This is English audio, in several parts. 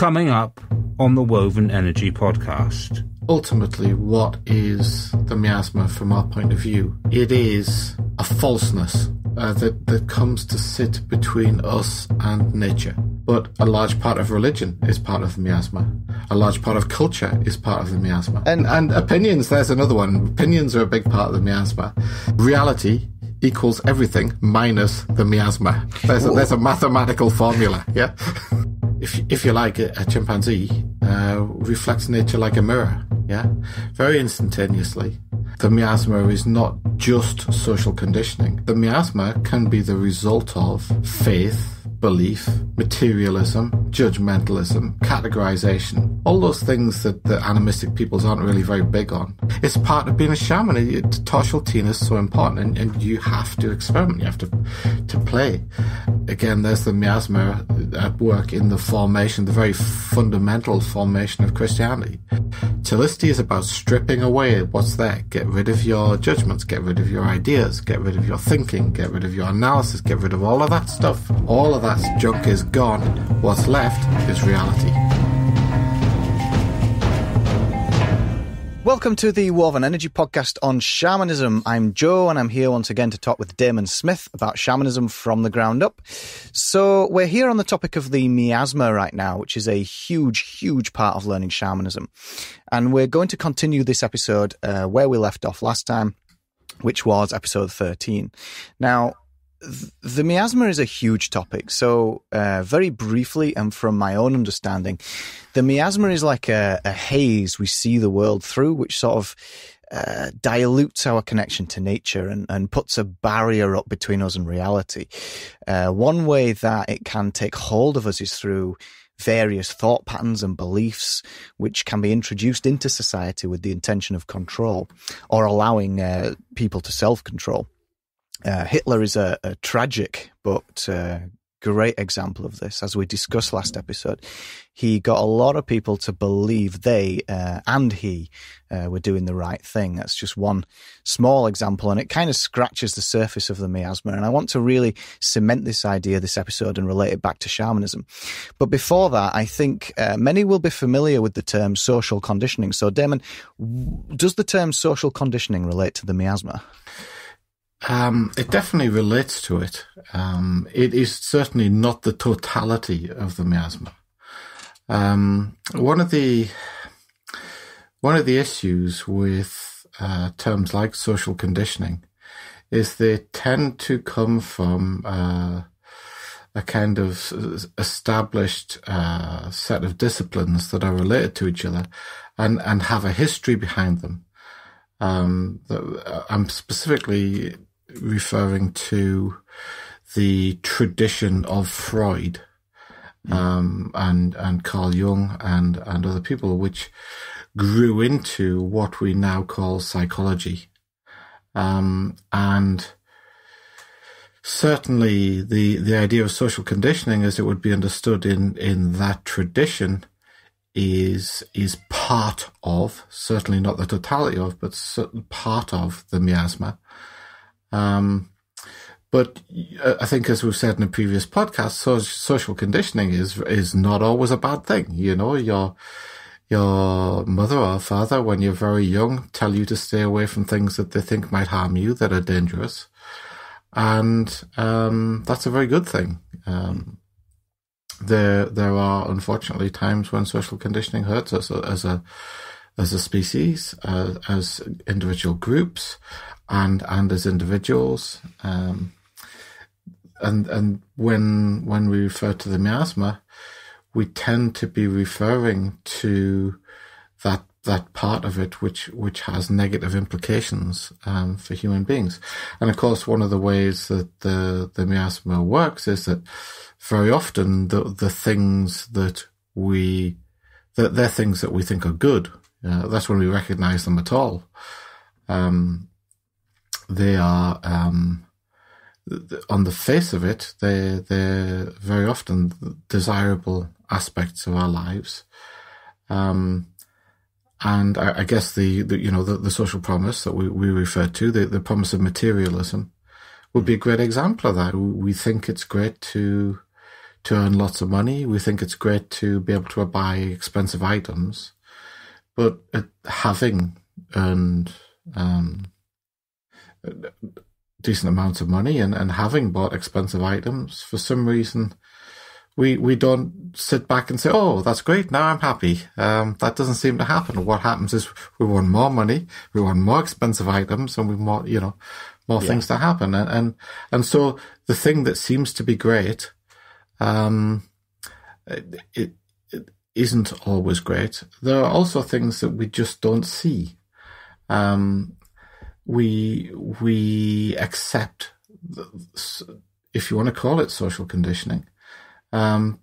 Coming up on the Woven Energy podcast. Ultimately, what is the miasma from our point of view? It is a falseness that comes to sit between us and nature. But a large part of religion is part of the miasma. A large part of culture is part of the miasma. And opinions, there's another one. Opinions are a big part of the miasma. Reality equals everything minus the miasma. There's a mathematical formula, yeah? If you like, a chimpanzee reflects nature like a mirror, yeah? Very instantaneously. The miasma is not just social conditioning. The miasma can be the result of faith, belief, materialism, judgmentalism, categorization, all those things that the animistic peoples aren't really very big on. It's part of being a shaman. Toshultina is so important, and you have to experiment. You have to play. Again, there's the miasma at work in the formation, the very fundamental formation of Christianity. Telicity is about stripping away what's there. Get rid of your judgments, get rid of your ideas, get rid of your thinking, get rid of your analysis, get rid of all of that stuff. All of that junk is gone. What's left is reality. Welcome to the Woven Energy podcast on shamanism. I'm Joe, and I'm here once again to talk with Damon Smith about shamanism from the ground up. So we're here on the topic of the miasma right now, which is a huge part of learning shamanism. And we're going to continue this episode where we left off last time, which was episode 13. Now, the miasma is a huge topic. So very briefly, and from my own understanding, the miasma is like a haze we see the world through, which sort of dilutes our connection to nature and puts a barrier up between us and reality. One way that it can take hold of us is through various thought patterns and beliefs, which can be introduced into society with the intention of control or allowing people to self-control. Hitler is a tragic but great example of this. As we discussed last episode, he got a lot of people to believe they and he were doing the right thing. That's just one small example, and it kind of scratches the surface of the miasma. And I want to really cement this idea this episode and relate it back to shamanism. But before that, I think many will be familiar with the term social conditioning. So, Damon, does the term social conditioning relate to the miasma? It definitely relates to it. It is certainly not the totality of the miasma. One of the issues with terms like social conditioning is they tend to come from a kind of established set of disciplines that are related to each other and have a history behind them. I'm specifically referring to the tradition of Freud and Carl Jung and other people, which grew into what we now call psychology. And certainly the idea of social conditioning, as it would be understood in that tradition, is part of, certainly not the totality of, but certain part of the miasma. But I think, as we've said in a previous podcast, social conditioning is not always a bad thing. You know, your mother or father, when you're very young, tell you to stay away from things that they think might harm you, that are dangerous. And that's a very good thing. There are unfortunately times when social conditioning hurts us as a species, as individual groups, and as individuals. And when we refer to the miasma, we tend to be referring to that part of it which has negative implications for human beings. And of course, one of the ways that the miasma works is that very often the things that they're things that we think are good. That's when we recognize them at all. They are, on the face of it, they're very often desirable aspects of our lives. And I guess the social promise that we refer to, the promise of materialism, would be a great example of that. We think it's great to to earn lots of money. We think it's great to be able to buy expensive items. But having earned decent amounts of money and having bought expensive items, for some reason, we don't sit back and say, oh, that's great, now I'm happy. That doesn't seem to happen. What happens is we want more money, we want more expensive items, and we want, more things to happen. And so the thing that seems to be great, it isn't always great. There are also things that we just don't see. We accept, if you want to call it social conditioning. I'm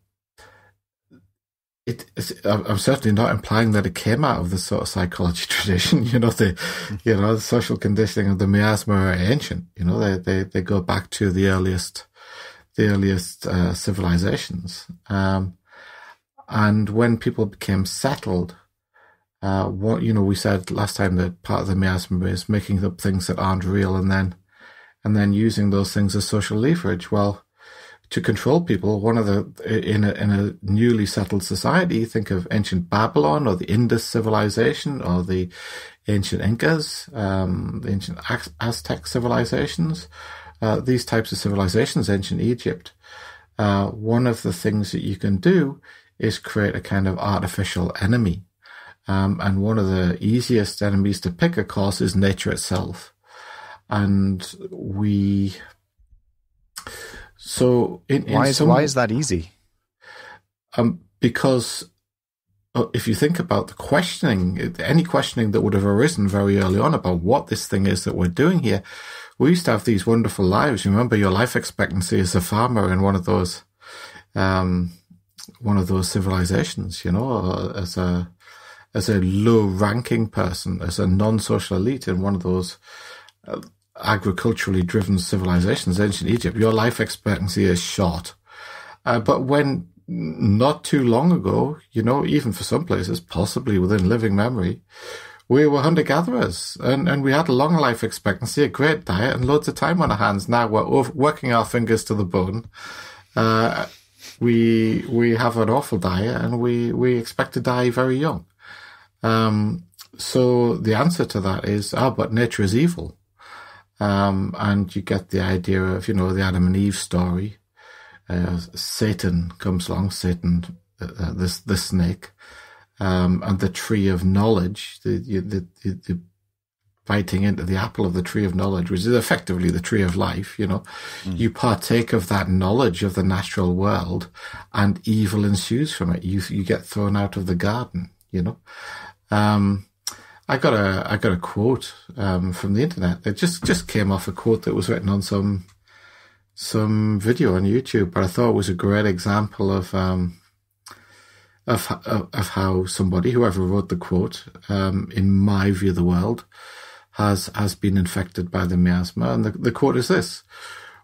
certainly not implying that it came out of the sort of psychology tradition. The social conditioning of the miasma are ancient. They go back to the earliest civilizations. And when people became settled, we said last time that part of the miasma is making up things that aren't real and then using those things as social leverage. Well, to control people, in a newly settled society, think of ancient Babylon or the Indus civilization or the ancient Incas, the ancient Aztec civilizations, these types of civilizations, ancient Egypt. One of the things that you can do is create a kind of artificial enemy. And one of the easiest enemies to pick, of course, is nature itself. And why is that easy? Because if you think about the questioning, any questioning that would have arisen very early on about what this thing is that we're doing here, we used to have these wonderful lives. You remember your life expectancy as a farmer in one of those civilizations, as a low-ranking person, as a non-social elite in one of those agriculturally driven civilizations, ancient Egypt, your life expectancy is short. But when not too long ago, even for some places, possibly within living memory, we were hunter-gatherers and we had a long life expectancy, a great diet, and loads of time on our hands. Now we're working our fingers to the bone. We have an awful diet and we expect to die very young. So the answer to that is, but nature is evil. And you get the idea of, the Adam and Eve story. Satan comes along, the snake, and the tree of knowledge, the biting into the apple of the tree of knowledge, which is effectively the tree of life, You partake of that knowledge of the natural world and evil ensues from it. You get thrown out of the garden, I got a quote from the internet that just came off a quote that was written on some video on YouTube, but I thought it was a great example of how somebody, whoever wrote the quote, in my view of the world, has been infected by the miasma. And the quote is this: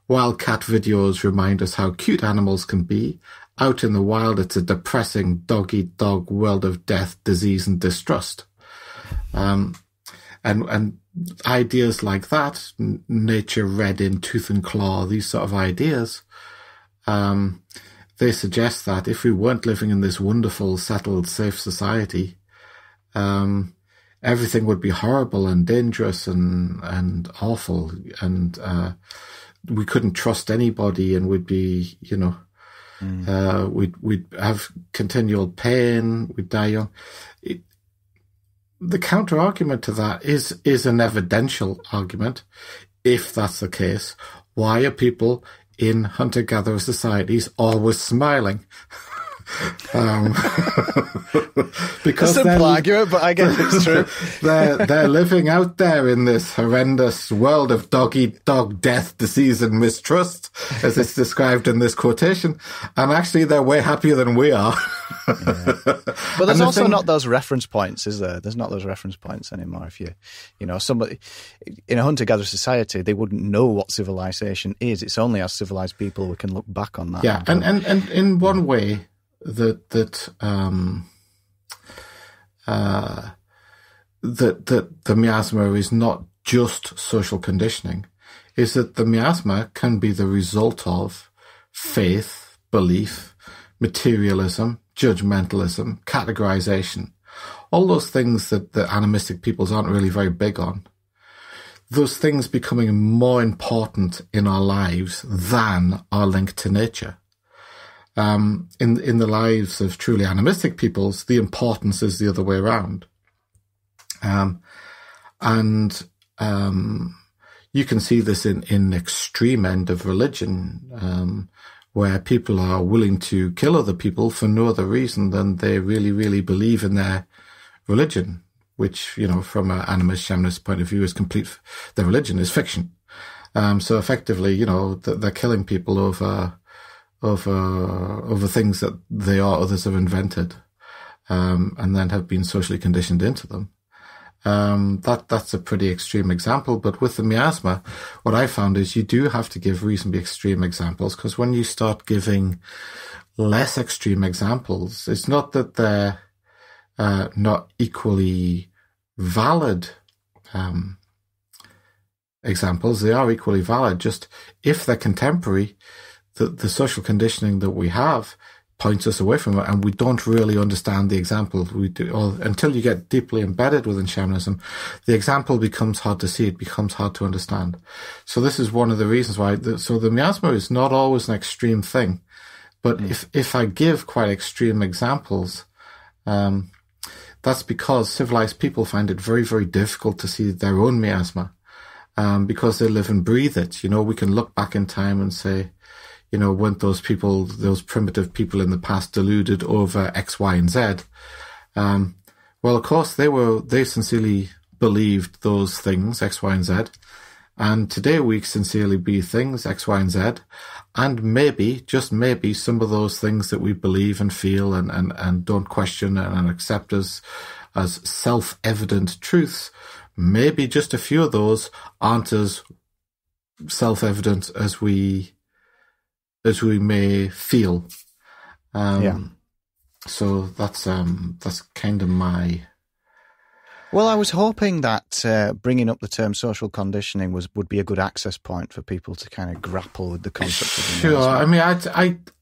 "While cat videos remind us how cute animals can be, out in the wild it's a depressing dog-eat-dog world of death, disease, and distrust." And ideas like that, nature red in tooth and claw, these sort of ideas, they suggest that if we weren't living in this wonderful, settled, safe society, everything would be horrible and dangerous and awful, and we couldn't trust anybody, and we'd be, we'd have continual pain, we'd die young. The counter argument to that is an evidential argument. If that's the case, why are people in hunter-gatherer societies always smiling? Because it's a simple argument, but I guess it's true. they're living out there in this horrendous world of dog-eat-dog, death, disease, and mistrust, as it's described in this quotation. And actually, they're way happier than we are. Yeah. But there's also not those reference points, is there? There's not those reference points anymore. If somebody in a hunter-gatherer society, they wouldn't know what civilization is. It's only as civilized people we can look back on that. Yeah, and in one way, that the miasma is not just social conditioning, is that the miasma can be the result of faith, belief, materialism, judgmentalism, categorization, all those things that the animistic peoples aren't really very big on. Those things becoming more important in our lives than our link to nature. In the lives of truly animistic peoples, the importance is the other way around. You can see this in extreme end of religion, where people are willing to kill other people for no other reason than they really, really believe in their religion, which, from an animist shamanist point of view is complete. Their religion is fiction. So effectively, they're killing people over things that they or others have invented, and then have been socially conditioned into them. That's a pretty extreme example, but with the miasma, what I found is you do have to give reasonably extreme examples, because when you start giving less extreme examples, it's not that they're not equally valid examples. They are equally valid. Just if they're contemporary, the social conditioning that we have points us away from it, and we don't really understand the example. Until you get deeply embedded within shamanism, the example becomes hard to see. It becomes hard to understand. So this is one of the reasons why. So the miasma is not always an extreme thing, but if I give quite extreme examples, that's because civilized people find it very, very difficult to see their own miasma, because they live and breathe it. We can look back in time and say, weren't those primitive people in the past deluded over X, Y, and Z? Well, of course, they sincerely believed those things, X, Y, and Z. And today we sincerely believe things, X, Y, and Z. And maybe, just maybe, some of those things that we believe and feel and don't question and accept as self-evident truths, maybe just a few of those aren't as self-evident as we may feel. So that's kind of my. Well, I was hoping that bringing up the term social conditioning would be a good access point for people to kind of grapple with the concept of the Sure. I mean,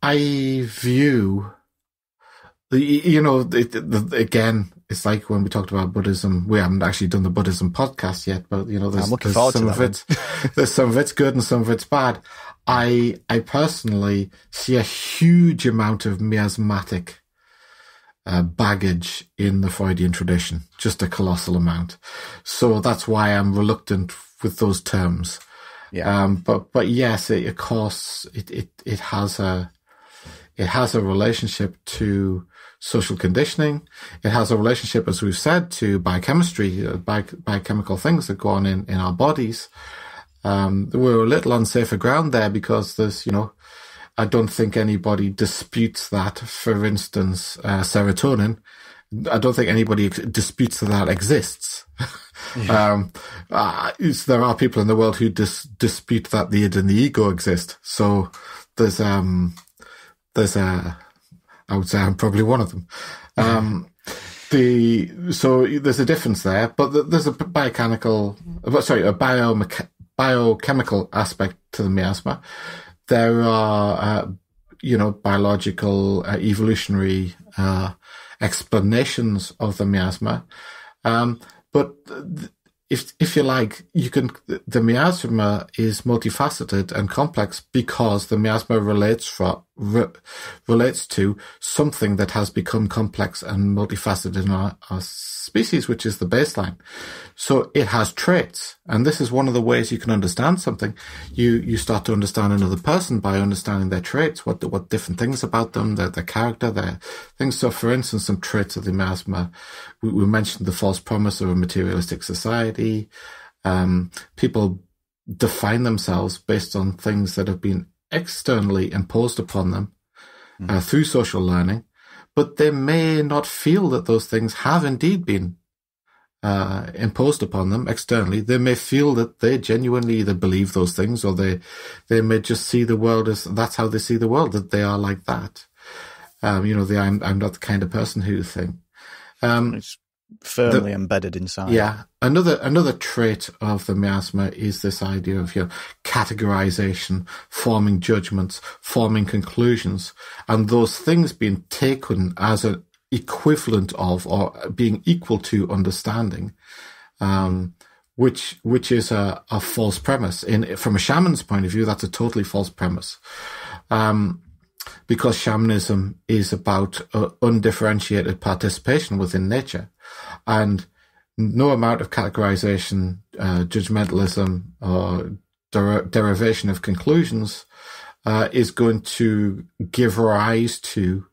I view again, it's like when we talked about Buddhism. We haven't actually done the Buddhism podcast yet, but there's some of it's good and some of it's bad. I personally see a huge amount of miasmatic baggage in the Freudian tradition, just a colossal amount. So that's why I'm reluctant with those terms. Yeah. But yes, of course, it has a relationship to social conditioning. It has a relationship, as we've said, to biochemistry, biochemical things that go on in our bodies. We're a little on safer ground there because there's, I don't think anybody disputes that. For instance, serotonin, I don't think anybody disputes that exists. Yeah. There are people in the world who dispute that the id and the ego exist. So there's I would say I'm probably one of them. So there's a difference there, but there's a biochemical aspect to the miasma. There are, biological, evolutionary, explanations of the miasma. But if you like, the miasma is multifaceted and complex because the miasma relates to something that has become complex and multifaceted in our species, which is the baseline. So it has traits, and this is one of the ways you can understand something. You start to understand another person by understanding their traits, what different things about them, their character, their things. So, for instance, some traits of the miasma. We mentioned the false promise of a materialistic society. People define themselves based on things that have been externally imposed upon them through social learning, but they may not feel that those things have indeed been imposed upon them externally. They may feel that they genuinely either believe those things, or they may just see the world as that's how they see the world, that they are like that. I'm not the kind of person who thing. firmly embedded inside. Yeah. Another trait of the miasma is this idea of, categorization, forming judgments, forming conclusions, and those things being taken as an equivalent of or being equal to understanding, which is a false premise. From a shaman's point of view, that's a totally false premise. Because shamanism is about undifferentiated participation within nature, and no amount of categorization, judgmentalism, or derivation of conclusions is going to give rise to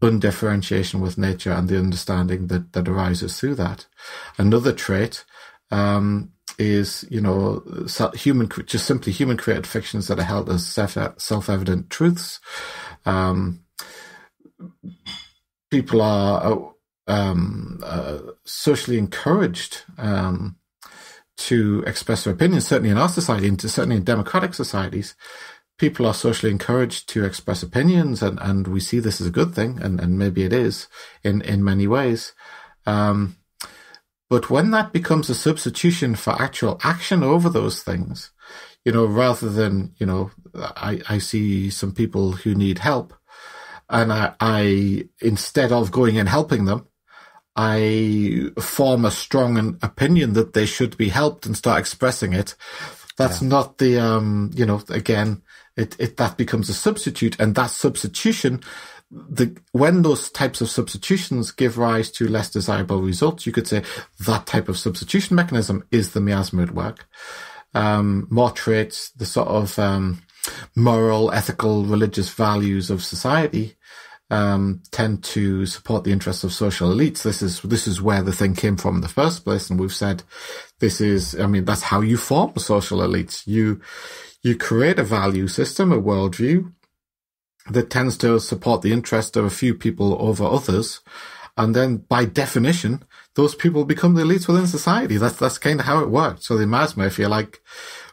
undifferentiation with nature and the understanding that arises through that. Another trait is, just simply human created fictions that are held as self-evident truths. People are socially encouraged to express their opinions. Certainly in our society, and certainly in democratic societies, people are socially encouraged to express opinions, and we see this as a good thing, and maybe it is in many ways. But when that becomes a substitution for actual action over those things, rather than, I see some people who need help, and I instead of going and helping them, I form a strong opinion that they should be helped and start expressing it. That's not the, again, that becomes a substitute, and that substitution, when those types of substitutions give rise to less desirable results, you could say that type of substitution mechanism is the miasma at work. More traits, the sort of moral, ethical, religious values of society tend to support the interests of social elites. This is where the thing came from in the first place, and we've said that's how you form social elites. You create a value system, a worldview that tends to support the interest of a few people over others, and then by definition, those people become the elites within society. That's kind of how it worked. So the miasma, if you like,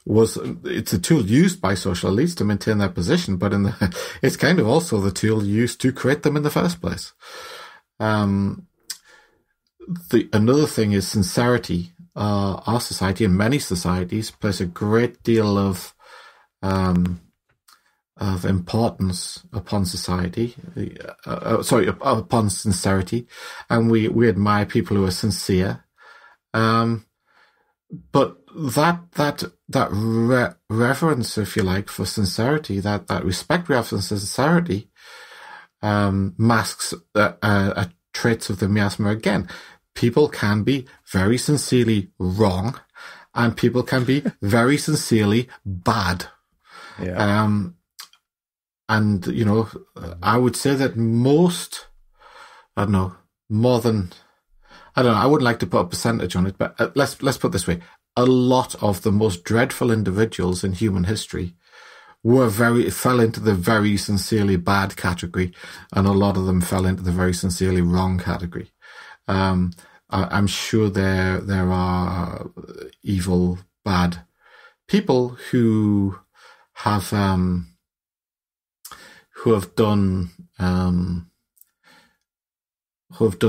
it's a tool used by social elites to maintain their position, but it's kind of also the tool used to create them in the first place. Another thing is sincerity. Our society, and many societies, place a great deal of importance upon society, upon sincerity, and we admire people who are sincere. But that reverence, if you like, for sincerity, that respect we have for sincerity, masks traits of the miasma again. People can be very sincerely wrong, and people can be very sincerely bad. Yeah. And, I would say that I wouldn't like to put a percentage on it, but let's put it this way. A lot of the most dreadful individuals in human history fell into the very sincerely bad category, and a lot of them fell into the very sincerely wrong category. I'm sure there are evil, bad people who have done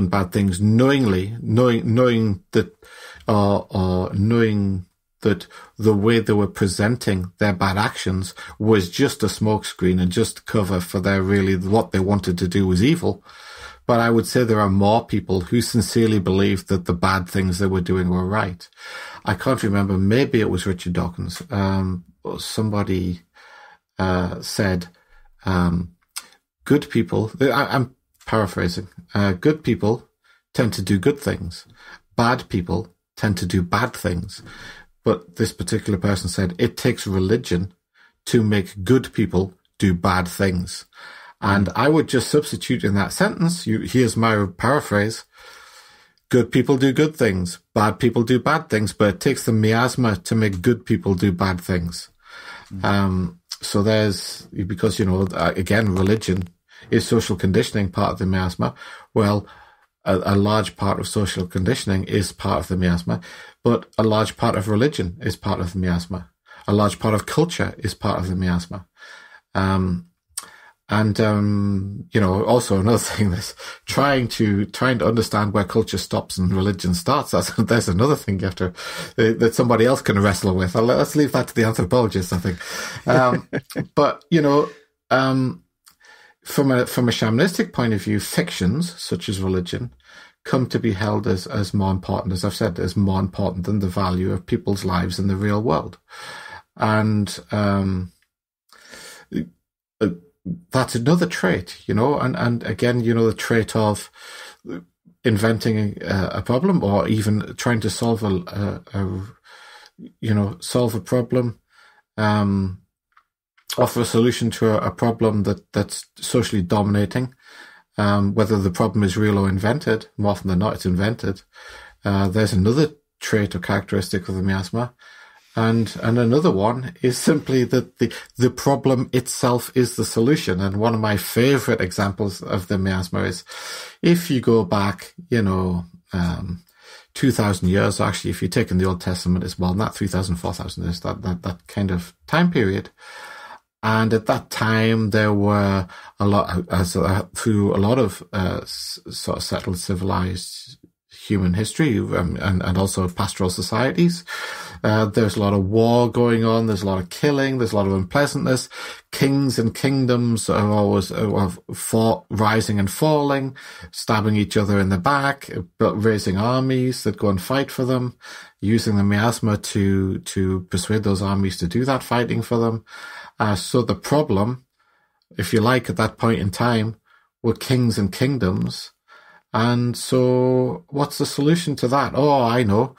bad things knowing that, or knowing that the way they were presenting their bad actions was just a smokescreen and just cover for what they wanted to do was evil. But I would say there are more people who sincerely believed that the bad things they were doing were right. I can't remember, maybe it was Richard Dawkins. Somebody said, good people, I'm paraphrasing, good people tend to do good things. Bad people tend to do bad things. But this particular person said, it takes religion to make good people do bad things. And I would just substitute in that sentence, here's my paraphrase, good people do good things, bad people do bad things, but it takes the miasma to make good people do bad things. So because, again, religion is social conditioning part of the miasma. Well, a large part of social conditioning is part of the miasma, but a large part of religion is part of the miasma. A large part of culture is part of the miasma. And also another thing, this trying to understand where culture stops and religion starts. There's another thing you have to that somebody else can wrestle with. Let's leave that to the anthropologists, I think. But from a shamanistic point of view, fictions such as religion come to be held as more important, as I've said, as more important than the value of people's lives in the real world. And that's another trait, and again, the trait of inventing a problem, or even trying to solve solve a problem, offer a solution to a problem that's socially dominating, whether the problem is real or invented. More often than not, it's invented. There's another trait or characteristic of the miasma. And another one is simply that the problem itself is the solution. And one of my favorite examples of the miasma is if you go back, 2,000 years, actually, if you take in the Old Testament as well, not 3,000, 4,000 years, that kind of time period. And at that time, there were through a lot of sort of settled, civilized human history, and also pastoral societies. There's a lot of war going on. There's a lot of killing. There's a lot of unpleasantness. Kings and kingdoms are always fought, rising and falling, stabbing each other in the back, but raising armies that go and fight for them, using the miasma to persuade those armies to do that fighting for them. So the problem, if you like, at that point in time, were kings and kingdoms. And so what's the solution to that? Oh, I know.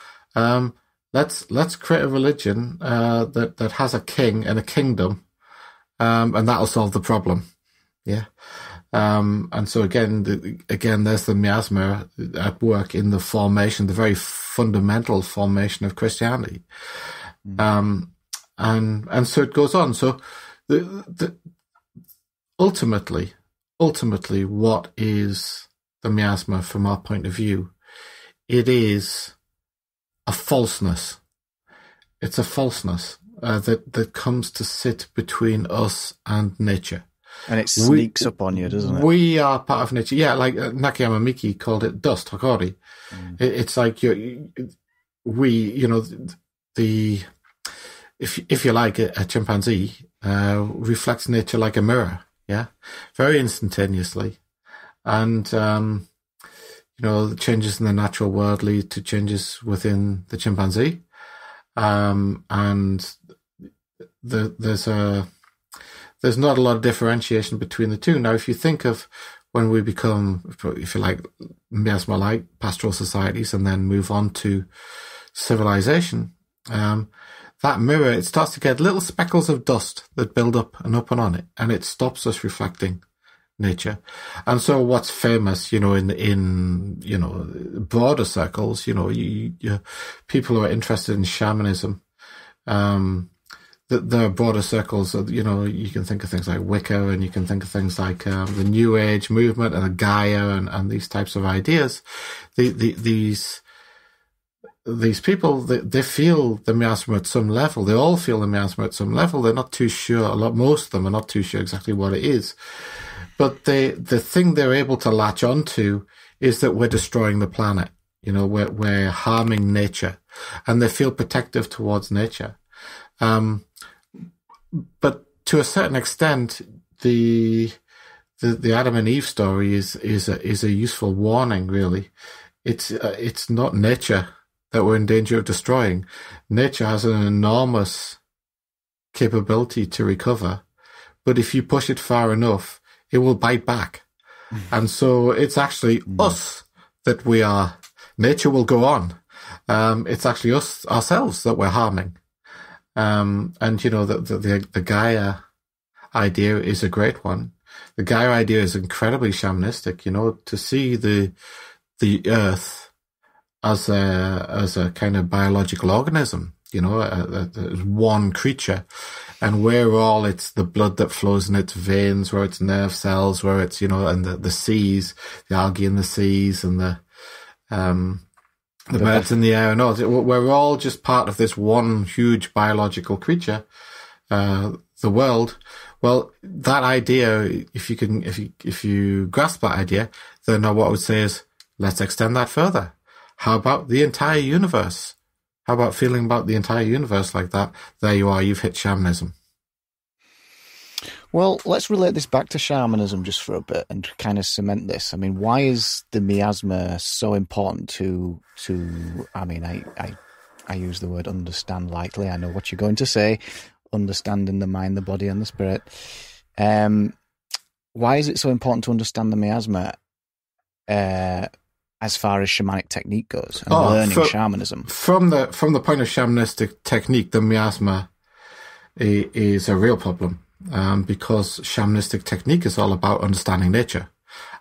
Let's create a religion that has a king and a kingdom, and that'll solve the problem. Yeah. And so again, there's the miasma at work in the formation, the very fundamental formation of Christianity. And so it goes on. So ultimately, what is the miasma from our point of view? It is a falseness. It's a falseness that comes to sit between us and nature. And it sneaks up on you, doesn't it? We are part of nature. Yeah, like Nakayama Miki called it dust, Hokori. It's like if you like, a chimpanzee reflects nature like a mirror. Yeah, very instantaneously. And, the changes in the natural world lead to changes within the chimpanzee. And there's not a lot of differentiation between the two. Now, if you think of when we become, if you like, miasma-like pastoral societies and then move on to civilization, that mirror, it starts to get little speckles of dust that build up and on it, and it stops us reflecting nature. And so what's famous, in broader circles, people who are interested in shamanism, there are broader circles of, you can think of things like Wicca, and you can think of things like the New Age movement and the Gaia and these types of ideas. These people, they feel the miasma at some level. They all feel the miasma at some level. They're not too sure. Most of them are not too sure exactly what it is. But the thing they're able to latch onto is that we're destroying the planet. We're harming nature, and they feel protective towards nature. But to a certain extent, the Adam and Eve story is a useful warning. Really, it's not nature that we're in danger of destroying. Nature has an enormous capability to recover, but if you push it far enough, it will bite back. And so it's actually us that we are. Nature will go on. It's actually us, ourselves, that we're harming. And, the Gaia idea is a great one. The Gaia idea is incredibly shamanistic, to see the earth as a kind of biological organism, one creature. And it's the blood that flows in its veins, where it's nerve cells, where it's, and the seas, the algae in the seas, and the birds in the air, and all. We're all just part of this one huge biological creature, the world. Well, that idea, if you grasp that idea, then what I would say is, let's extend that further. How about the entire universe? How about feeling about the entire universe like that? There you are, you've hit shamanism. Well, let's relate this back to shamanism just for a bit and kind of cement this. I mean, why is the miasma so important to I mean, I use the word understand lightly. I know what you're going to say. Understanding the mind, the body, and the spirit. Why is it so important to understand the miasma as far as shamanic technique goes and learning shamanism? From the point of shamanistic technique, the miasma is a real problem because shamanistic technique is all about understanding nature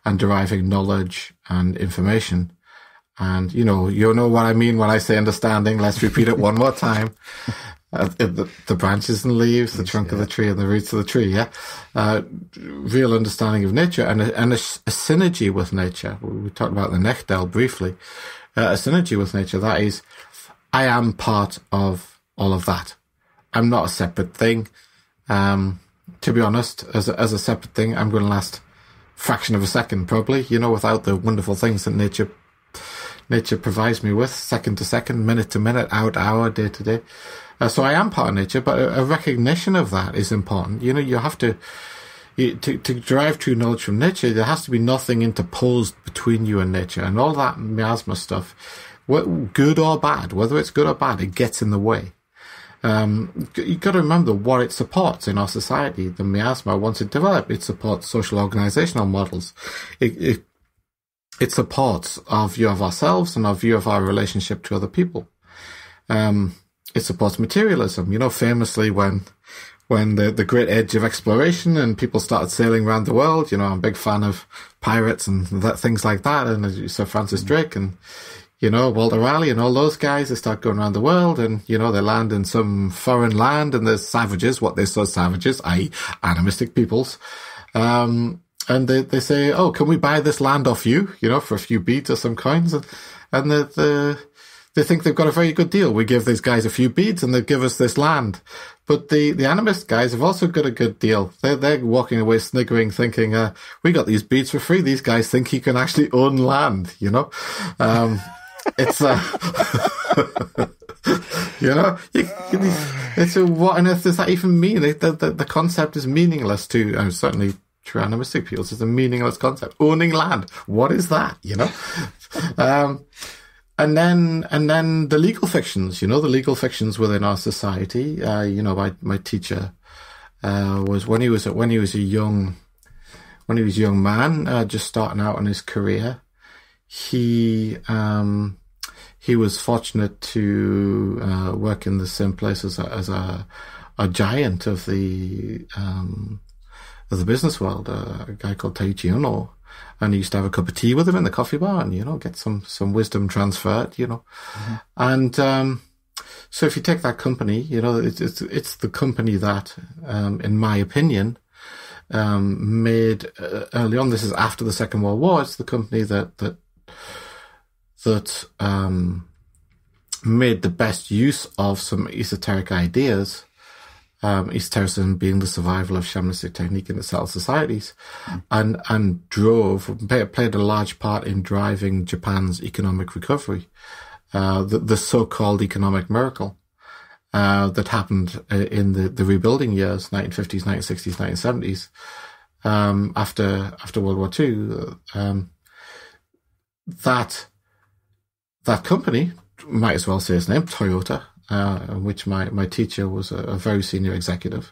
and deriving knowledge and information. And you know what I mean when I say understanding. Let's repeat it one more time. The branches and leaves, the trunk of the tree and the roots of the tree, real understanding of nature and a synergy with nature. We talked about the Nechdel briefly. A synergy with nature, that is, I am part of all of that. I'm not a separate thing. To be honest, as a separate thing, I'm going to last fraction of a second probably, without the wonderful things that nature provides me with, second to second, minute to minute, hour to hour, day to day. So I am part of nature, but a recognition of that is important. You have to derive true knowledge from nature. There has to be nothing interposed between you and nature, and all that miasma stuff, good or bad, whether it's good or bad, it gets in the way. You've got to remember what it supports in our society. The miasma, once it developed, it supports social organizational models. It supports our view of ourselves and our view of our relationship to other people. It supports materialism. Famously when the great age of exploration and people started sailing around the world, I'm a big fan of pirates and things like that. And Sir Francis Drake and, Walter Raleigh and all those guys, they start going around the world and, they land in some foreign land and there's savages, what they saw savages, i.e. animistic peoples. And they say, oh, can we buy this land off you, for a few beads or some coins? And they think they've got a very good deal. We give these guys a few beads and they give us this land. But the animist guys have also got a good deal. They're walking away sniggering, thinking, we got these beads for free. These guys think you can actually own land, It's, it's what on earth does that even mean? The concept is meaningless to, certainly true animistic people. It's a meaningless concept. Owning land. What is that, And then the legal fictions, the legal fictions within our society. My teacher was when he was a young man, just starting out in his career. He was fortunate to work in the same place as a giant of the business world, a guy called Taiichi Ono. And he used to have a cup of tea with him in the coffee bar and, get some wisdom transferred, Mm-hmm. And so if you take that company, it's the company that, in my opinion, made early on, this is after the Second World War, it's the company that made the best use of some esoteric ideas. Esotericism being the survival of shamanistic technique in the settled societies, and played a large part in driving Japan's economic recovery, the so-called economic miracle that happened in the rebuilding years, 1950s, 1960s, 1970s, after World War II. That company, might as well say its name, Toyota, which my teacher was a very senior executive.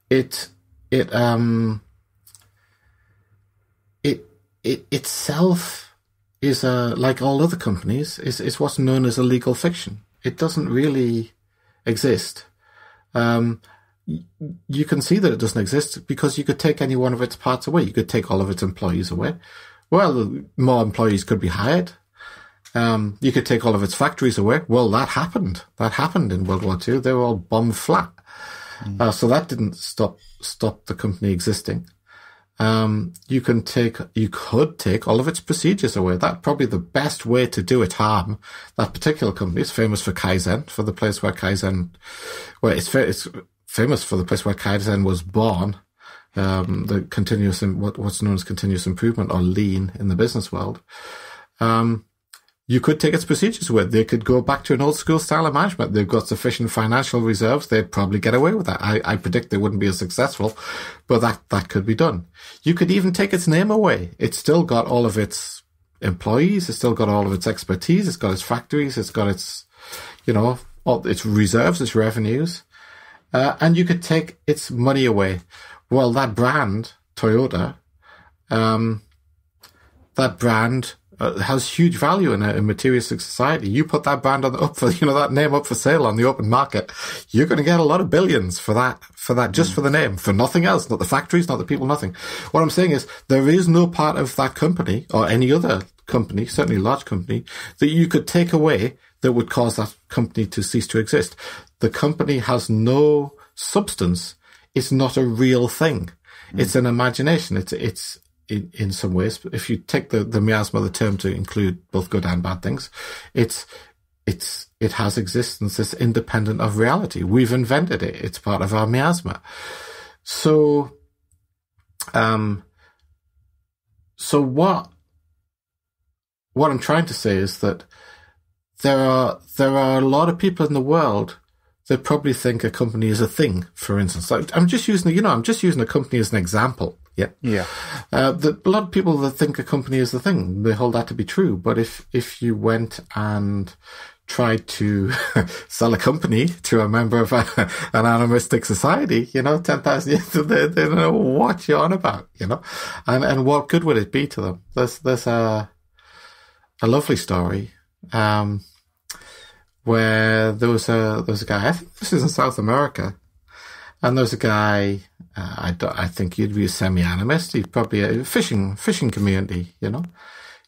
It itself is like all other companies, is what's known as a legal fiction. It doesn't really exist. You can see that it doesn't exist because you could take any one of its parts away. You could take all of its employees away. Well, more employees could be hired. You could take all of its factories away. Well, that happened. That happened in World War II. They were all bombed flat. So that didn't stop the company existing. You could take all of its procedures away. That probably the best way to do it harm. That particular company is famous for Kaizen, for the place where it's famous for the place where Kaizen was born, the continuous, what's known as continuous improvement or lean in the business world. You could take its procedures away. They could go back to an old school style of management. They've got sufficient financial reserves. They'd probably get away with that. I predict they wouldn't be as successful, but that could be done. You could even take its name away. It's still got all of its employees. It's still got all of its expertise. It's got its factories. It's got its, all its reserves, its revenues. And you could take its money away. Well, that brand, Toyota, that brand has huge value in a materialistic society. You put that brand that name up for sale on the open market, you're going to get a lot of billions for that, just for the name, for nothing else, not the factories, not the people, nothing. What I'm saying is there is no part of that company or any other company, certainly a large company, that you could take away that would cause that company to cease to exist. The company has no substance. It's not a real thing. It's an imagination. It's in some ways, if you take the miasma, the term to include both good and bad things, it has existence that's independent of reality. We've invented it. It's part of our miasma. So what I'm trying to say is that there are a lot of people in the world that probably think a company is a thing. For instance, I'm just using a company as an example. Yeah. Yeah. A lot of people that think a company is the thing, they hold that to be true. But if you went and tried to sell a company to a member of an animistic society, 10,000 years, they don't know what you're on about, and what good would it be to them? There's a lovely story, where there was a guy, I think this is in South America, and there's a guy, I think you'd be a semi-animist. He's probably a fishing community,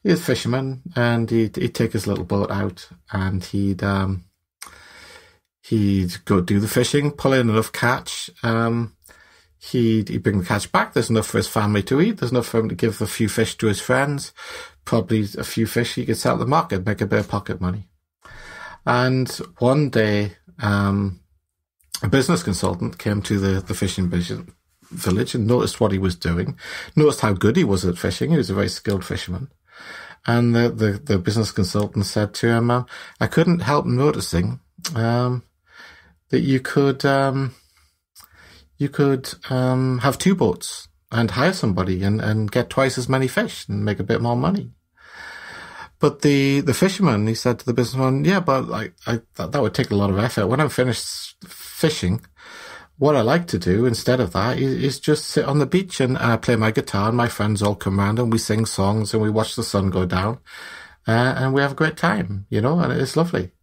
He's a fisherman, and he'd take his little boat out, and he'd go do the fishing, pull in enough catch. He'd bring the catch back. There's enough for his family to eat. There's enough for him to give a few fish to his friends. Probably a few fish he could sell at the market, make a bit of pocket money. And one day, a business consultant came to the fishing village and noticed what he was doing, noticed how good he was at fishing. He was a very skilled fisherman. And the business consultant said to him, I couldn't help noticing that you could have two boats and hire somebody and get twice as many fish and make a bit more money. But the fisherman, he said to the businessman, yeah, but that would take a lot of effort. When I'm finished fishing, what I like to do instead of that is just sit on the beach and play my guitar, and my friends all come around and we sing songs and we watch the sun go down, and we have a great time, and it's lovely.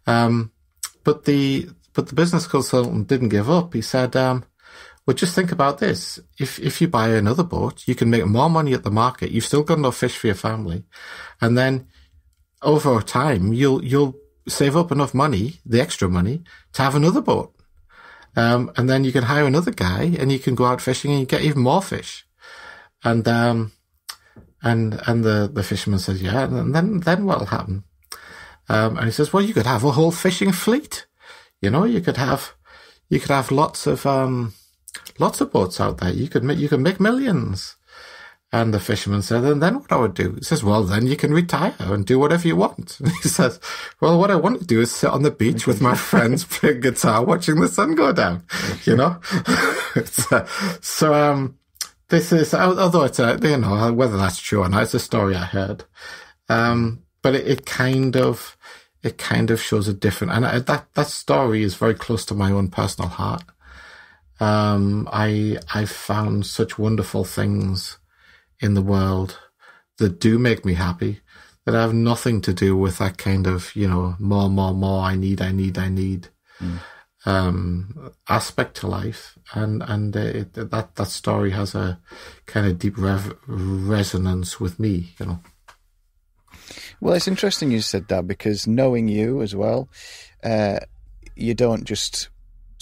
But the business consultant didn't give up. He said, well, just think about this. If you buy another boat, you can make more money at the market. You've still got enough fish for your family. And then over time, you'll save up enough money, the extra money, to have another boat. And then you can hire another guy and you can go out fishing and you get even more fish. And the fisherman says, yeah. And then what'll happen? And he says, well, you could have a whole fishing fleet. You could have lots of boats out there. You could make millions. And the fisherman said, and then what I would do? He says, well, then you can retire and do whatever you want. And he says, well, what I want to do is sit on the beach with my friends, playing guitar, watching the sun go down, this is, although it's whether that's true or not, it's a story I heard. But it kind of shows a different, and that story is very close to my own personal heart. I've found such wonderful things in the world that do make me happy, that have nothing to do with that kind of, more, I need aspect to life. And that story has a kind of deep resonance with me, Well, it's interesting you said that, because knowing you as well, you don't just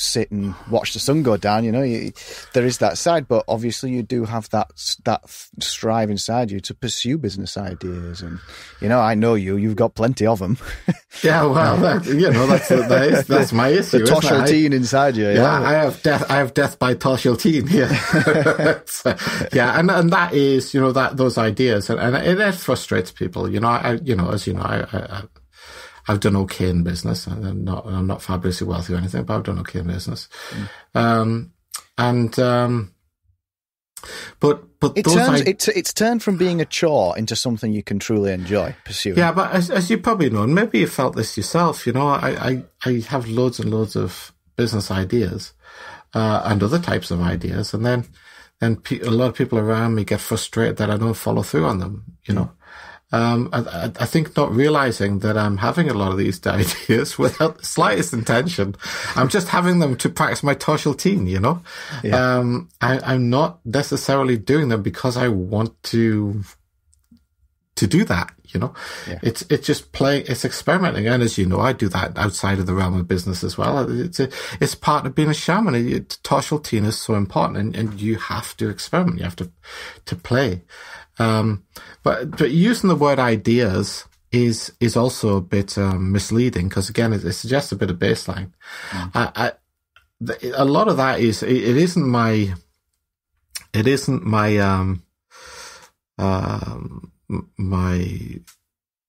sit and watch the sun go down. There is that side, but obviously you do have that strive inside you to pursue business ideas. And I know you've got plenty of them. Yeah, well, that's my issue. The Toshalteen inside you. Yeah, I have death by Toshalteen. Yeah, and that is those ideas, and it frustrates people. I've done okay in business. I'm not fabulously wealthy or anything, but I've done okay in business. But it's turned from being a chore into something you can truly enjoy pursuing. Yeah, but as you probably know, and maybe you felt this yourself, I have loads and loads of business ideas and other types of ideas, and then a lot of people around me get frustrated that I don't follow through on them. I think not realizing that I'm having a lot of these ideas without the slightest intention. I'm just having them to practice my Toshalteen, Yeah. I'm not necessarily doing them because I want to do that, Yeah. It's just playing, it's experimenting. And as you know, I do that outside of the realm of business as well. It's part of being a shaman. Toshalteen is so important, and you have to experiment. You have to play. But using the word ideas is also a bit misleading, because again, it suggests a bit of baseline. A lot of that is it isn't my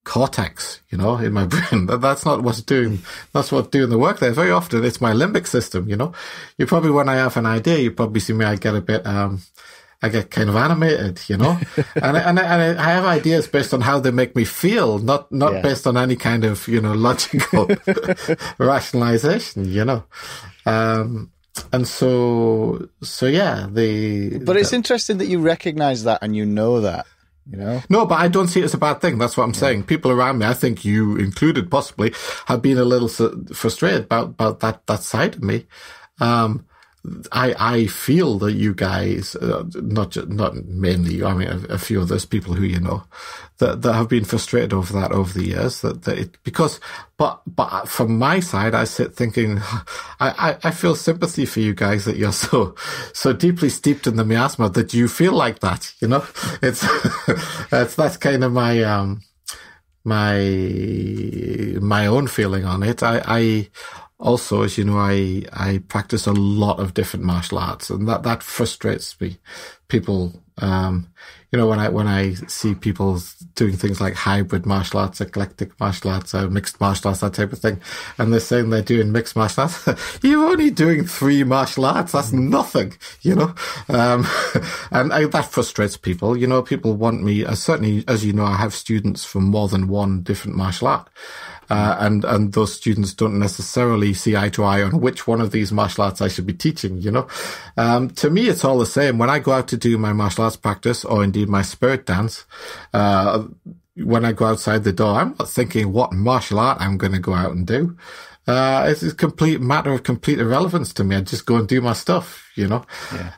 cortex, in my brain. That's not what's doing. That's what's doing the work there. Very often, it's my limbic system. You probably, when I have an idea, you probably see me. I get a bit. I get kind of animated, and I have ideas based on how they make me feel, not based on any kind of logical rationalization, and so yeah. But it's interesting that you recognize that and that. No, but I don't see it as a bad thing. That's what I'm saying. People around me, I think you included possibly, have been a little frustrated about that side of me. I feel that you guys, not mainly, I mean, a few of those people who that have been frustrated over that over the years. But from my side, I sit thinking, I feel sympathy for you guys that you're so deeply steeped in the miasma that you feel like that. That's kind of my my own feeling on it. I also, as you know, I practice a lot of different martial arts, and that frustrates me. People, when I see people doing things like hybrid martial arts, eclectic martial arts, mixed martial arts, that type of thing, and they're saying they're doing mixed martial arts, you're only doing 3 martial arts. That's nothing, and that frustrates people. People want me, certainly, as you know, I have students from more than one different martial art. And those students don't necessarily see eye to eye on which one of these martial arts I should be teaching, To me, it's all the same. When I go out to do my martial arts practice, or indeed my spirit dance, when I go outside the door, I'm not thinking what martial art I'm going to go out and do. It's a complete matter of complete irrelevance to me. I just go and do my stuff, Yeah.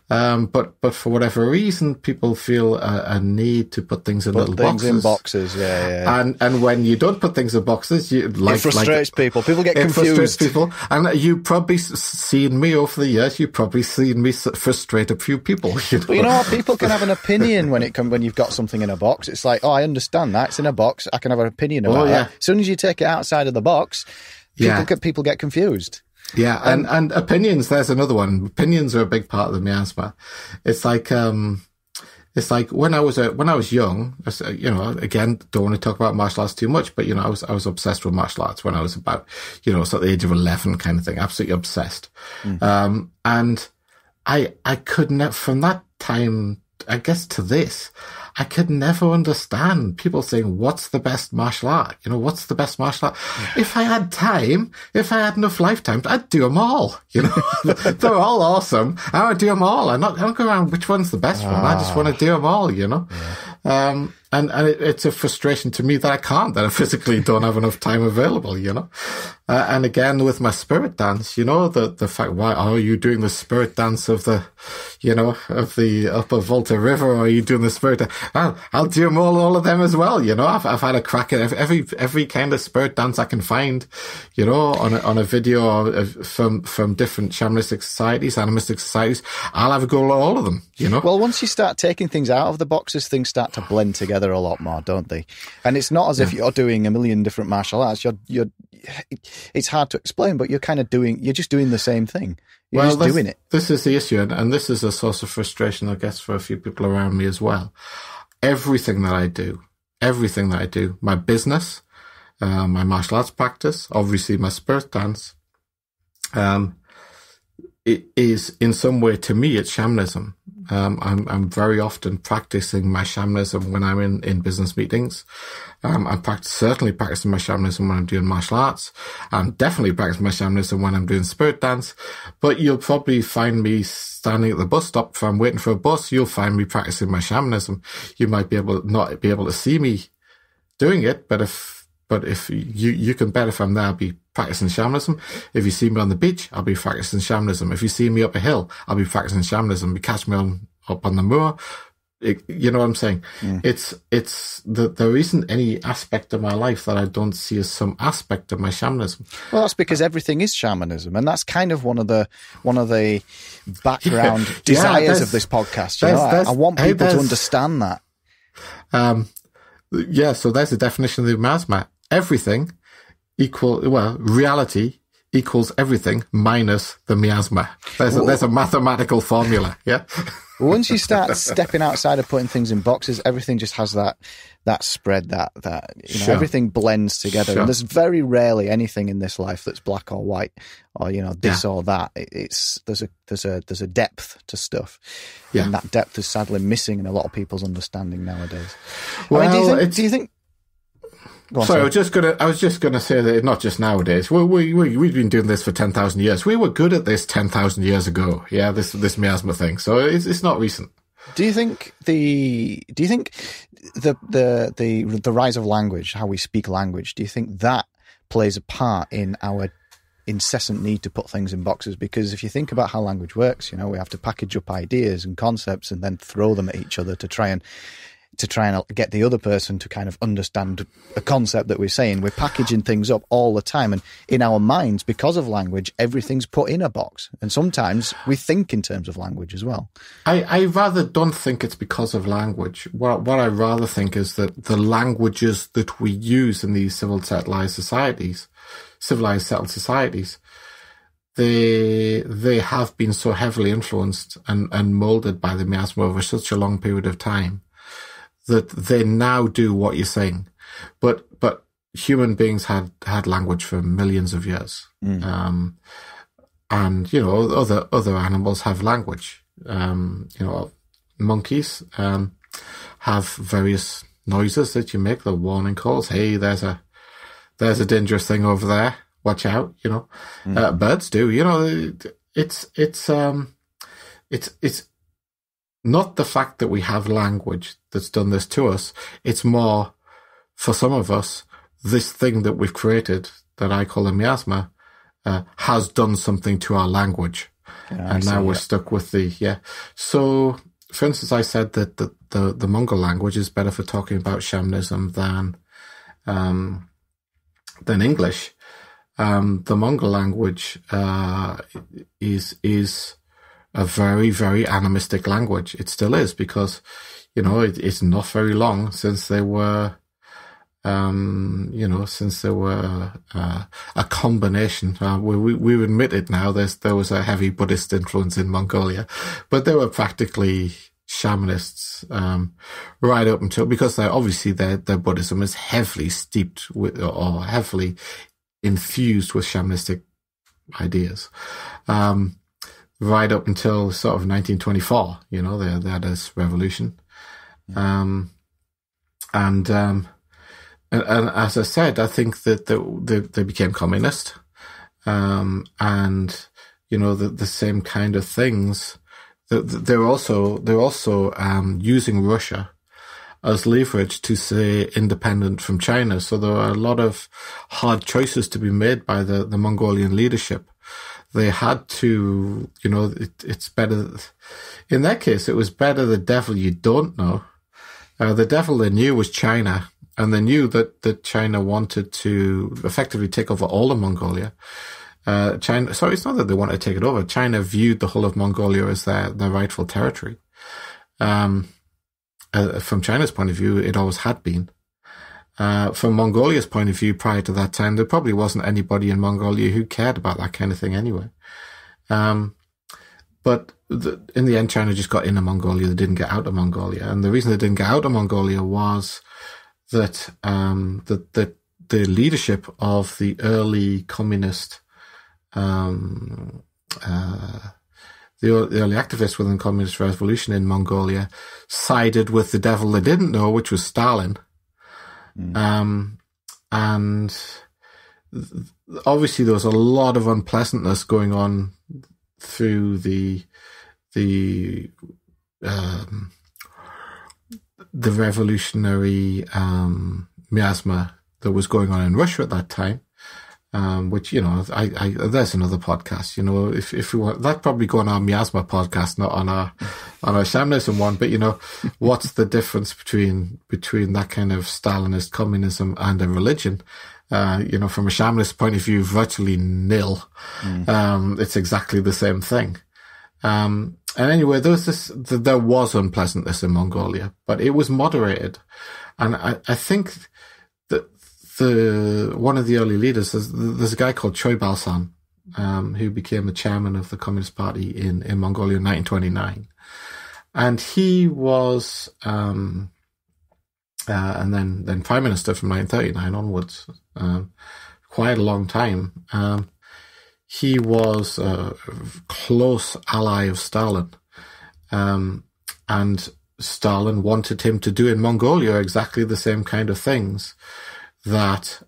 But for whatever reason, people feel a need to put things in little boxes. In boxes, yeah. And when you don't put things in boxes, it frustrates people. People get confused. It frustrates people. And you've probably seen me over the years. You've probably seen me frustrate a few people. But you know what? People can have an opinion when you've got something in a box. It's like, I understand that. It's in a box. I can have an opinion about that. As soon as you take it outside of the box, people get confused. Yeah, and opinions, there's another one. Opinions are a big part of the miasma. It's like when I was young, again, don't want to talk about martial arts too much, but I was obsessed with martial arts when I was about, so at the age of 11 kind of thing, absolutely obsessed. And I could never, from that time, I guess, to this, I could never understand people saying, what's the best martial art? What's the best martial art? Yeah. If I had time, if I had enough lifetimes, I'd do them all. They're all awesome. I would do them all. I don't go around which one's the best one. I just want to do them all, Yeah. it's a frustration to me that I can't, that I physically don't have enough time available, you know. And again, with my spirit dance, you know, the fact, why are you doing the spirit dance of the, you know, of the upper Volta River, or are you doing the spirit dance? I'll do them all of them as well, you know. I've had a crack at every kind of spirit dance I can find, you know, on a video from different shamanistic societies, animistic societies. I'll have a go at all of them, you know. Well, once you start taking things out of the boxes, things start to blend together a lot more, don't they? And it's not as if you're doing a million different martial arts. It's hard to explain, but you're just doing the same thing. You're just doing it. This is the issue, and this is a source of frustration, I guess, for a few people around me as well. Everything that I do, my business, my martial arts practice, obviously my spirit dance, it is in some way, to me, it's shamanism. I'm very often practicing my shamanism when I'm in business meetings. I'm certainly practicing my shamanism when I'm doing martial arts. I'm definitely practicing my shamanism when I'm doing spirit dance. But you'll probably find me standing at the bus stop. If I'm waiting for a bus, you'll find me practicing my shamanism. You might not be able to see me doing it, but if you can bet if I'm there, I'll be practicing shamanism. If you see me on the beach, I'll be practicing shamanism. If you see me up a hill, I'll be practicing shamanism. You catch me up on the moor. You know what I'm saying? There isn't any aspect of my life that I don't see as some aspect of my shamanism. Well, that's because everything is shamanism, and that's kind of one of the background desires of this podcast. You know, I want people to understand that. So there's the definition of the miasma. Everything reality equals everything minus the miasma. There's a mathematical formula, yeah? Once you start stepping outside of putting things in boxes, everything just has that spread, that you know, everything blends together. Sure. And there's very rarely anything in this life that's black or white, or, you know, this or that. There's a depth to stuff. Yeah. And that depth is sadly missing in a lot of people's understanding nowadays. Well, I mean, do you think Sorry, I was just gonna say that not just nowadays. We've been doing this for 10,000 years. We were good at this 10,000 years ago. Yeah, this miasma thing. So it's not recent. Do you think the rise of language, how we speak language, do you think that plays a part in our incessant need to put things in boxes? Because if you think about how language works, you know, we have to package up ideas and concepts and then throw them at each other to try and get the other person to kind of understand a concept that we're saying. We're packaging things up all the time. And in our minds, because of language, everything's put in a box. And sometimes we think in terms of language as well. I rather don't think it's because of language. What I rather think is that the languages that we use in these civilized settled societies, they have been so heavily influenced and molded by the miasma over such a long period of time that they now do what you're saying. But human beings had language for millions of years. And, you know, other animals have language. You know, monkeys, have various noises that you make, the warning calls. Hey, there's a dangerous thing over there. Watch out, you know. Birds do, you know, it's not the fact that we have language that's done this to us. It's more, for some of us, this thing that we've created that I call a miasma has done something to our language. And now we're stuck with So, for instance, I said that the Mongol language is better for talking about shamanism than English. The Mongol language is a very, very animistic language. It still is, because, you know, it's not very long since they were, a combination. We admit it now. There was a heavy Buddhist influence in Mongolia, but they were practically shamanists, right up until, because their Buddhism is heavily steeped with, or heavily infused with shamanistic ideas. Right up until sort of 1924, you know, they had this revolution. And as I said, I think that they became communist. And, you know, the same kind of things. They're also using Russia as leverage to say independent from China. So there were a lot of hard choices to be made by the Mongolian leadership. They had to, it's better, in that case, it was better the devil you don't know. The devil they knew was China, and they knew that China wanted to effectively take over all of Mongolia. It's not that they wanted to take it over. China viewed the whole of Mongolia as their rightful territory. From China's point of view, it always had been. From Mongolia's point of view, prior to that time, there probably wasn't anybody in Mongolia who cared about that kind of thing anyway. But in the end, China just got into Mongolia. They didn't get out of Mongolia. And the reason they didn't get out of Mongolia was that the leadership of the early communist, the early activists within the communist revolution in Mongolia sided with the devil they didn't know, which was Stalin. And obviously there was a lot of unpleasantness going on through the revolutionary miasma that was going on in Russia at that time, which there's another podcast. If we want, that'd probably go on our miasma podcast, not on our shamanism one. But what's the difference between that kind of Stalinist communism and a religion? From a shamanist point of view, virtually nil. It's exactly the same thing. And anyway, there was unpleasantness in Mongolia, but it was moderated. And I think that one of the early leaders, there's a guy called Choi Balsan, who became the chairman of the Communist Party in Mongolia in 1929. And he was, and then Prime Minister from 1939 onwards, quite a long time. He was a close ally of Stalin. And Stalin wanted him to do in Mongolia exactly the same kind of things that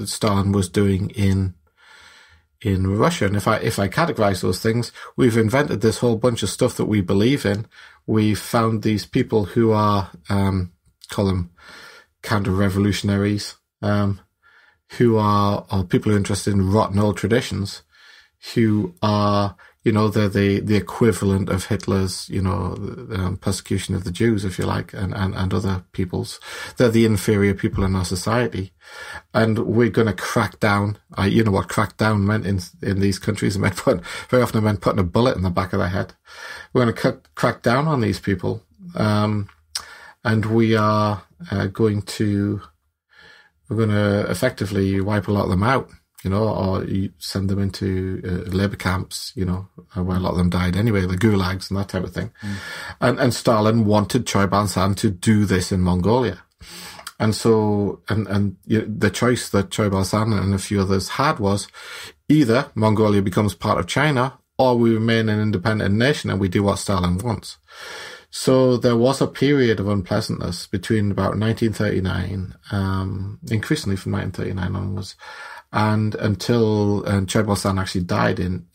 Stalin was doing in Russia. And if I categorize those things, we've invented this whole bunch of stuff that we believe in. We've found these people who are, call them counter-revolutionaries, who are people who are interested in rotten old traditions, who are, they're the equivalent of Hitler's, persecution of the Jews, if you like, and other peoples. They're the inferior people in our society. And we're going to crack down. You know what crack down meant in these countries? Very often it meant putting a bullet in the back of their head. We're going to crack down on these people. And we are going to effectively wipe a lot of them out. Or you send them into labor camps, where a lot of them died anyway, the gulags and that type of thing. And Stalin wanted Choi Balsan to do this in Mongolia. And so, the choice that Choi Balsan and a few others had was either Mongolia becomes part of China or we remain an independent nation and we do what Stalin wants. So there was a period of unpleasantness between about 1939, increasingly from 1939 onwards, and until Choi Balsan actually died in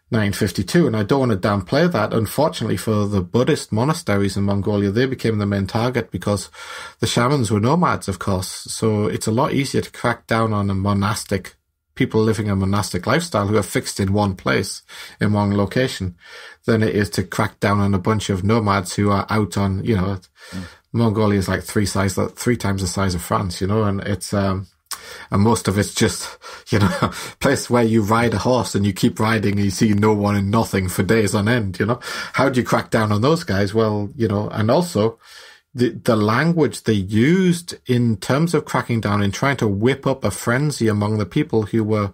1952. And I don't want to downplay that. Unfortunately for the Buddhist monasteries in Mongolia, they became the main target because the shamans were nomads, of course. So it's a lot easier to crack down on people living a monastic lifestyle who are fixed in one place, in one location, than it is to crack down on a bunch of nomads who are out on, Mongolia is like three times the size of France, and it's, and most of it's just, place where you ride a horse and you keep riding and you see no one and nothing for days on end, How do you crack down on those guys? Well, and also the language they used in terms of cracking down and trying to whip up a frenzy among the people who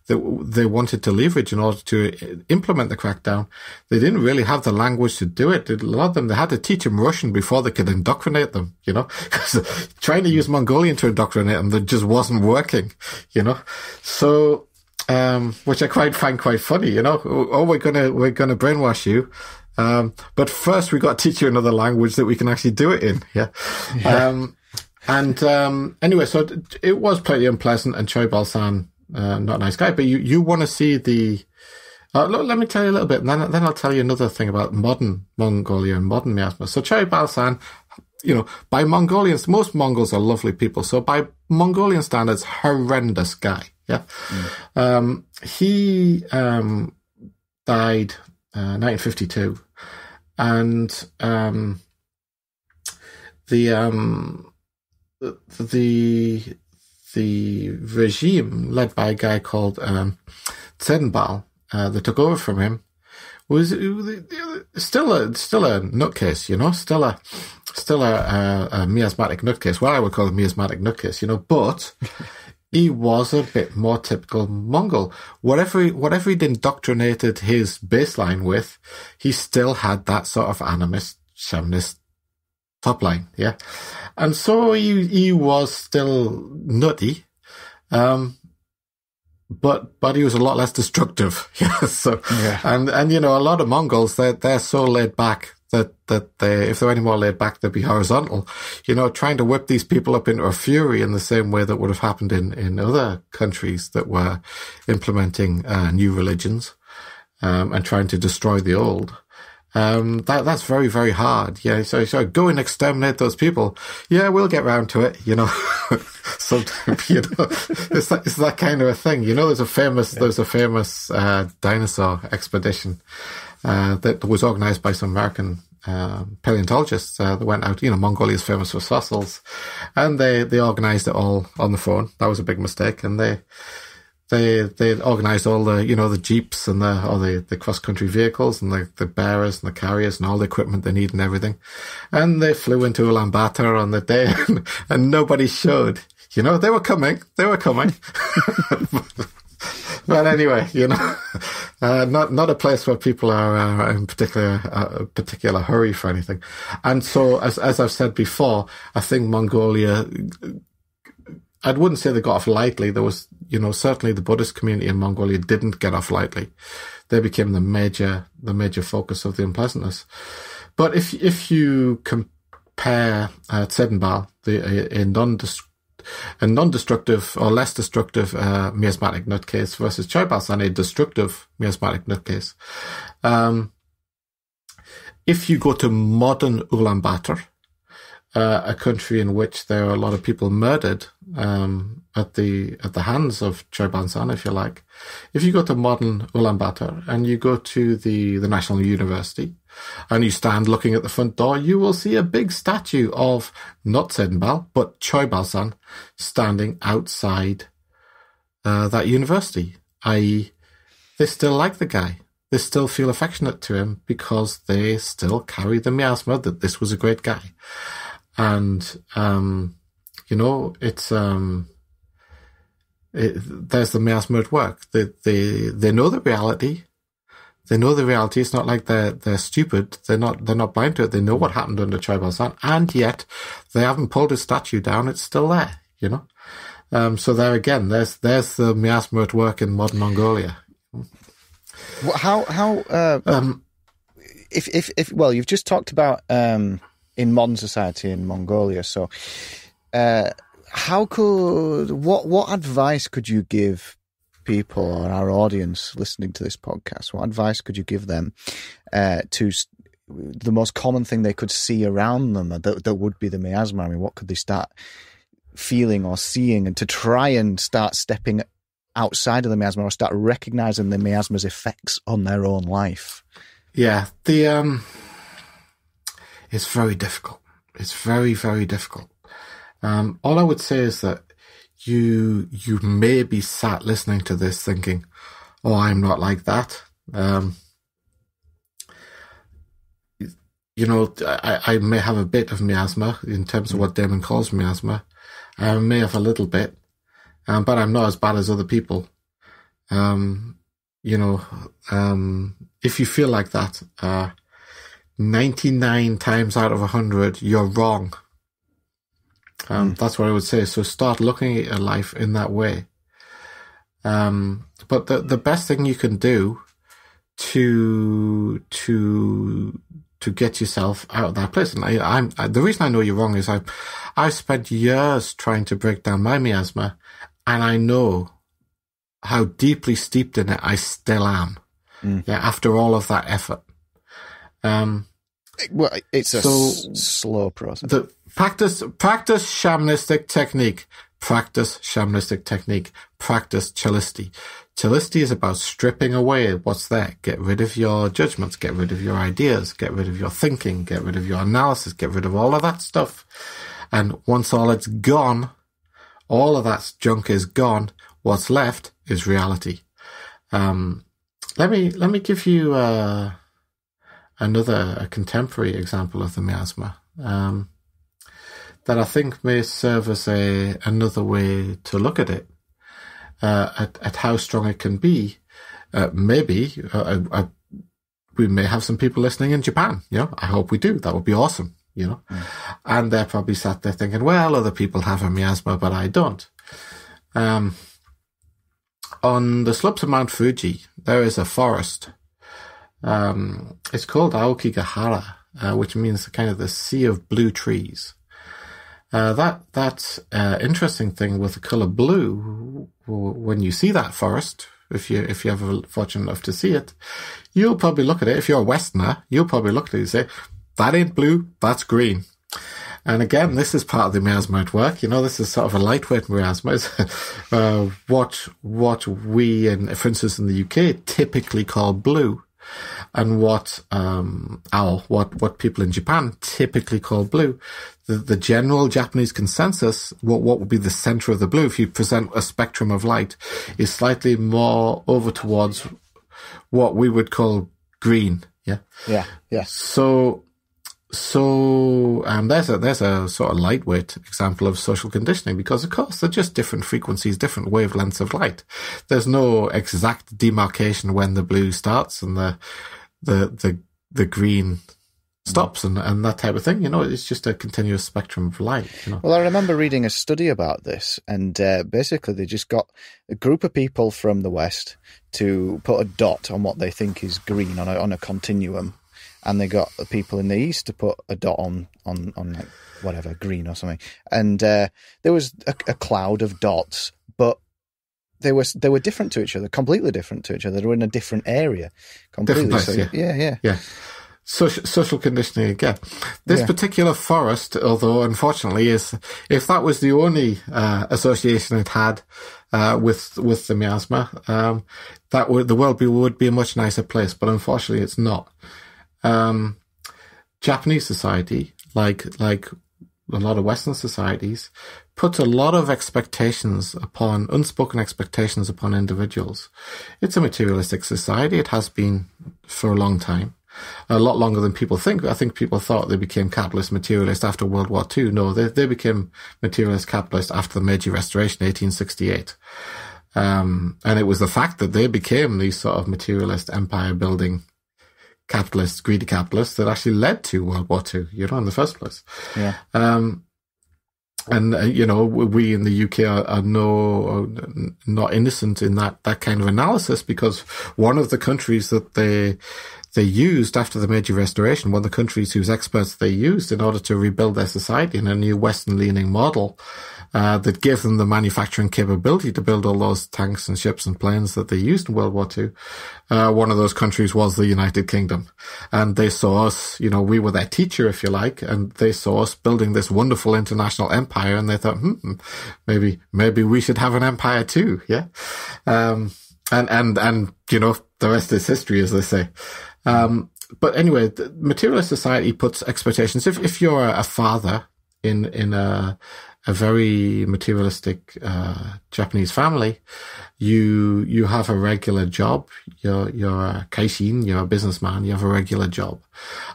they wanted to leverage in order to implement the crackdown. They didn't really have the language to do it. A lot of them, they had to teach them Russian before they could indoctrinate them, because trying to use Mongolian to indoctrinate them, that just wasn't working, So, which I find quite funny, Oh, we're gonna brainwash you. But first we got to teach you another language that we can actually do it in. Yeah. Anyway, so it was pretty unpleasant, and Choi Balsan, not a nice guy, but you want to see Look, let me tell you a little bit, and then I'll tell you another thing about modern Mongolia and modern Miasma. So Choi Balsan, by Mongolians, most Mongols are lovely people. So by Mongolian standards, horrendous guy. Yeah. He died 1952, and the regime led by a guy called Tsenbal that took over from him was still a nutcase, still a miasmatic nutcase. Well, I would call it miasmatic nutcase, but he was a bit more typical Mongol. Whatever he'd indoctrinated his baseline with, he still had that sort of animist, shamanist top line, yeah. And so he was still nutty, but he was a lot less destructive. Yeah. So, yeah. And a lot of Mongols, they're so laid back that they, if they're any more laid back, they'd be horizontal, trying to whip these people up into a fury in the same way that would have happened in other countries that were implementing new religions, and trying to destroy the old. That's very, very hard. Yeah. So go and exterminate those people. Yeah, we'll get round to it, Sometimes, it's that kind of a thing. There's a famous dinosaur expedition, that was organized by some American, paleontologists, that went out, Mongolia's famous for fossils, and they organized it all on the phone. That was a big mistake. And they organised all the, the jeeps and all the cross-country vehicles and the bearers and the carriers and all the equipment they need and everything. And they flew into Ulaanbaatar on the day and nobody showed. They were coming. But anyway, not a place where people are in particular hurry for anything. And so, as I've said before, I think Mongolia, I wouldn't say they got off lightly. There was, certainly the Buddhist community in Mongolia didn't get off lightly. They became the major focus of the unpleasantness. But if you compare Tsedenbal, a non-destructive or less destructive miasmatic nutcase versus Choi Balsan, a destructive miasmatic nutcase, if you go to modern Ulaanbaatar, a country in which there are a lot of people murdered at the hands of Choi Balsan, if you like. If you go to modern Ulaanbaatar and you go to the National University and you stand looking at the front door, you will see a big statue of not Tsedenbal, but Choi Balsan standing outside that university, i.e. they still like the guy. They still feel affectionate to him because they still carry the miasma that this was a great guy. And, it's, there's the miasma at work. They know the reality. They know the reality. It's not like they're stupid. They're not blind to it. They know what happened under Choi Balsan, and yet they haven't pulled his statue down. It's still there, So there again, there's the miasma at work in modern Mongolia. Well, you've just talked about, in modern society in Mongolia. So, what advice could you give people or our audience listening to this podcast? What advice could you give them to the most common thing they could see around them that would be the miasma? I mean, what could they start feeling or seeing, and to try and start stepping outside of the miasma or start recognizing the miasma's effects on their own life? Yeah, it's very difficult. It's very, very difficult. All I would say is that you may be sat listening to this thinking, oh, I'm not like that. I may have a bit of miasma in terms of what Damon calls miasma. I may have a little bit, but I'm not as bad as other people. If you feel like that, 99 times out of 100, you're wrong. That's what I would say. So start looking at your life in that way. But the best thing you can do to get yourself out of that place, and the reason I know you're wrong is I've spent years trying to break down my miasma, and I know how deeply steeped in it I still am. Yeah, after all of that effort. Well, it's a slow process. Practice shamanistic technique. Practice shamanistic technique. Practice Chalicity. Chalicity is about stripping away what's there. Get rid of your judgments. Get rid of your ideas. Get rid of your thinking. Get rid of your analysis. Get rid of all of that stuff. And once all it's gone, all of that junk is gone, what's left is reality. Let me give you another contemporary example of the miasma that I think may serve as another way to look at it, at how strong it can be. Maybe we may have some people listening in Japan. I hope we do. That would be awesome. And they're probably sat there thinking, well, other people have a miasma, but I don't. On the slopes of Mount Fuji, there is a forest. It's called Aokigahara, which means kind of the sea of blue trees. That interesting thing with the color blue, when you see that forest, if you ever fortunate enough to see it, you'll probably look at it. If you're a Westerner, you'll probably look at it and say, that ain't blue, that's green. And again, this is part of the miasma at work. This is sort of a lightweight miasma. What we, for instance, in the UK, typically call blue, and what people in Japan typically call blue. The general Japanese consensus, what would be the center of the blue, if you present a spectrum of light, is slightly more over towards what we would call green. Yeah. So there's a sort of lightweight example of social conditioning, because of course they're just different frequencies, different wavelengths of light. There's no exact demarcation when the blue starts and the green stops and that type of thing. It's just a continuous spectrum of light. Well, I remember reading a study about this, and basically they just got a group of people from the West to put a dot on what they think is green on a continuum. And they got the people in the East to put a dot on like whatever, green or something. And there was a cloud of dots, but they were different to each other, completely different to each other. They were in a different area, completely. Different place, yeah. Social conditioning again. This particular forest, although unfortunately, if that was the only association it had with the miasma, the world would be a much nicer place. But unfortunately, it's not. Japanese society, like a lot of Western societies, puts a lot of unspoken expectations upon individuals. It's a materialistic society. It has been for a long time, a lot longer than people think. I think people thought they became capitalist materialist after World War II. No, they became materialist capitalist after the Meiji Restoration, 1868. And it was the fact that they became these sort of materialist empire building capitalists, greedy capitalists, that actually led to World War II, in the first place. Yeah. We in the UK are not innocent in that kind of analysis, because one of the countries that they used after the Meiji Restoration, one of the countries whose experts they used in order to rebuild their society in a new Western-leaning model, that gave them the manufacturing capability to build all those tanks and ships and planes that they used in World War II. One of those countries was the United Kingdom. And they saw us, we were their teacher, if you like, and they saw us building this wonderful international empire, and they thought, maybe we should have an empire too, yeah? And the rest is history, as they say. But anyway, the materialist society puts expectations. If you're a father in a very materialistic Japanese family, you have a regular job. You're a kaishin, you're a businessman, you have a regular job.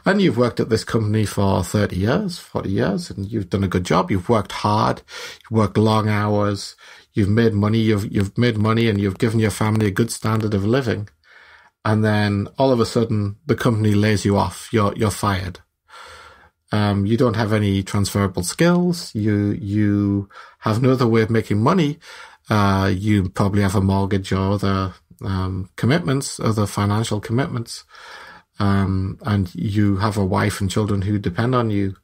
And you've worked at this company for 30 years, 40 years, and you've done a good job. You've worked hard, you've worked long hours, you've made money, you've made money, and you've given your family a good standard of living. And then all of a sudden the company lays you off. You're fired. You don't have any transferable skills. You have no other way of making money. You probably have a mortgage or other commitments, other financial commitments. And you have a wife and children who depend on you.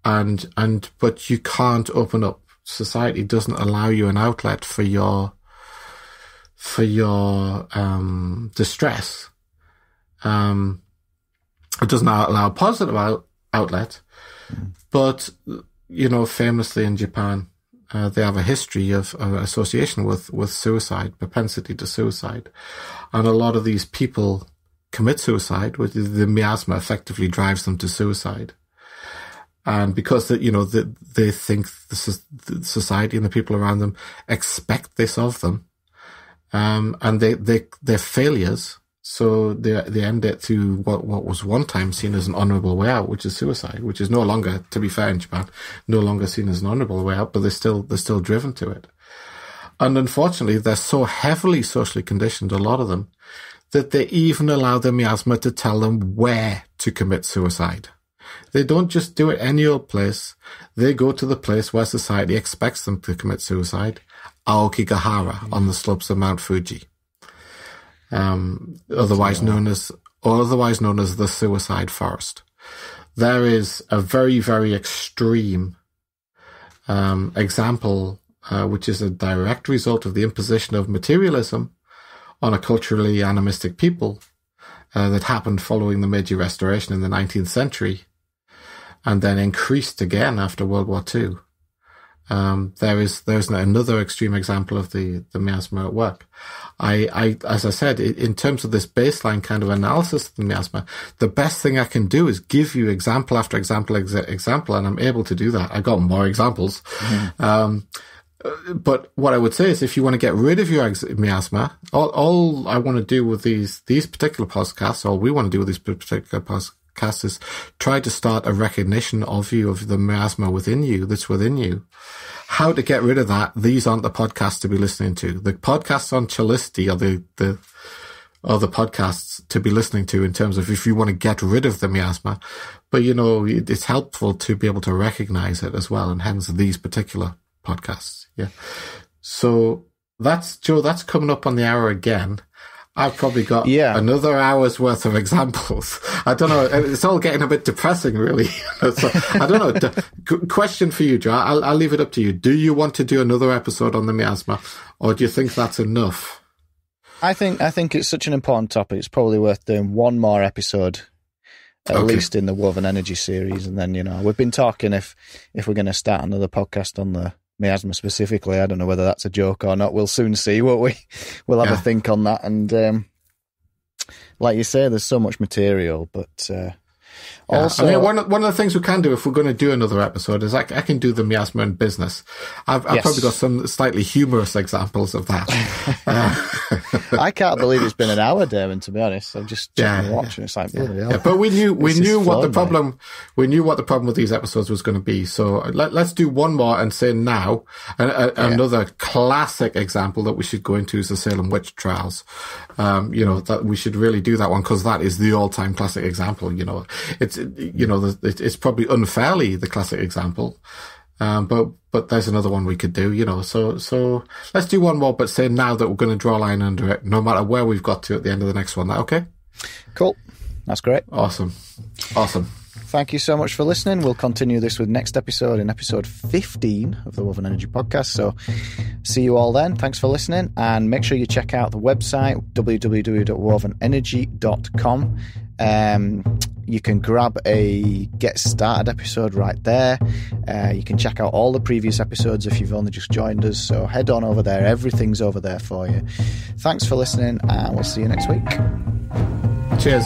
But you can't open up. Society doesn't allow you an outlet for your distress. It doesn't allow a positive outlet, but, famously in Japan, they have a history of association with suicide, propensity to suicide. And a lot of these people commit suicide, with the miasma effectively drives them to suicide. And because they think the society and the people around them expect this of them, and they're failures, so they end it through what was one time seen as an honourable way out, which is suicide, which is no longer, to be fair in Japan, no longer seen as an honourable way out, but they're still driven to it. And unfortunately, they're so heavily socially conditioned, a lot of them, that they even allow the miasma to tell them where to commit suicide. They don't just do it any old place. They go to the place where society expects them to commit suicide, Aokigahara, on the slopes of Mount Fuji. Otherwise known as the suicide forest. There is a very, very extreme example, which is a direct result of the imposition of materialism on a culturally animistic people that happened following the Meiji Restoration in the 19th century, and then increased again after World War II. There's another extreme example of the miasma at work. As I said, in terms of this baseline kind of analysis of the miasma, the best thing I can do is give you example after example, and I'm able to do that. I got more examples. But what I would say is, if you want to get rid of your miasma, all I want to do with these particular podcasts, all we want to do with these particular podcasts, is try to start a recognition of you, of the miasma within you, that's within you. How to get rid of that? These aren't the podcasts to be listening to. The podcasts on Chalicity are the podcasts to be listening to in terms of if you want to get rid of the miasma. But it's helpful to be able to recognize it as well, and hence these particular podcasts. Yeah. So that's coming up on the hour again. I've probably got another hour's worth of examples. I don't know. It's all getting a bit depressing, really. So, I don't know. Question for you, Joe. I'll leave it up to you. Do you want to do another episode on the miasma, or do you think that's enough? I think it's such an important topic. It's probably worth doing one more episode, at least in the Woven Energy series, and then we've been talking if we're going to start another podcast on the miasma specifically. I don't know whether that's a joke or not. We'll soon see, won't we? We'll have a think on that. And like you say, there's so much material, but also, I mean, one of the things we can do if we're going to do another episode is I can do the miasma in business. I've probably got some slightly humorous examples of that. I can't believe it's been an hour, Damon, to be honest. I'm just watching. It's like, bloody hell. But we knew what the problem. We knew what the problem with these episodes was going to be. So let's do one more and say now. Another classic example that we should go into is the Salem witch trials. That we should really do that one, because that is the all-time classic example. It's probably unfairly the classic example. But there's another one we could do, so let's do one more, but say now that we're going to draw a line under it, no matter where we've got to at the end of the next one. That okay? Cool. That's great. Awesome. Thank you so much for listening. We'll continue this with next episode, in episode 15 of the Woven Energy Podcast. So see you all then. Thanks for listening. And make sure you check out the website, www.wovenenergy.com. You can grab a Get Started episode right there. You can check out all the previous episodes if you've only just joined us. So head on over there. Everything's over there for you. Thanks for listening, and we'll see you next week. Cheers.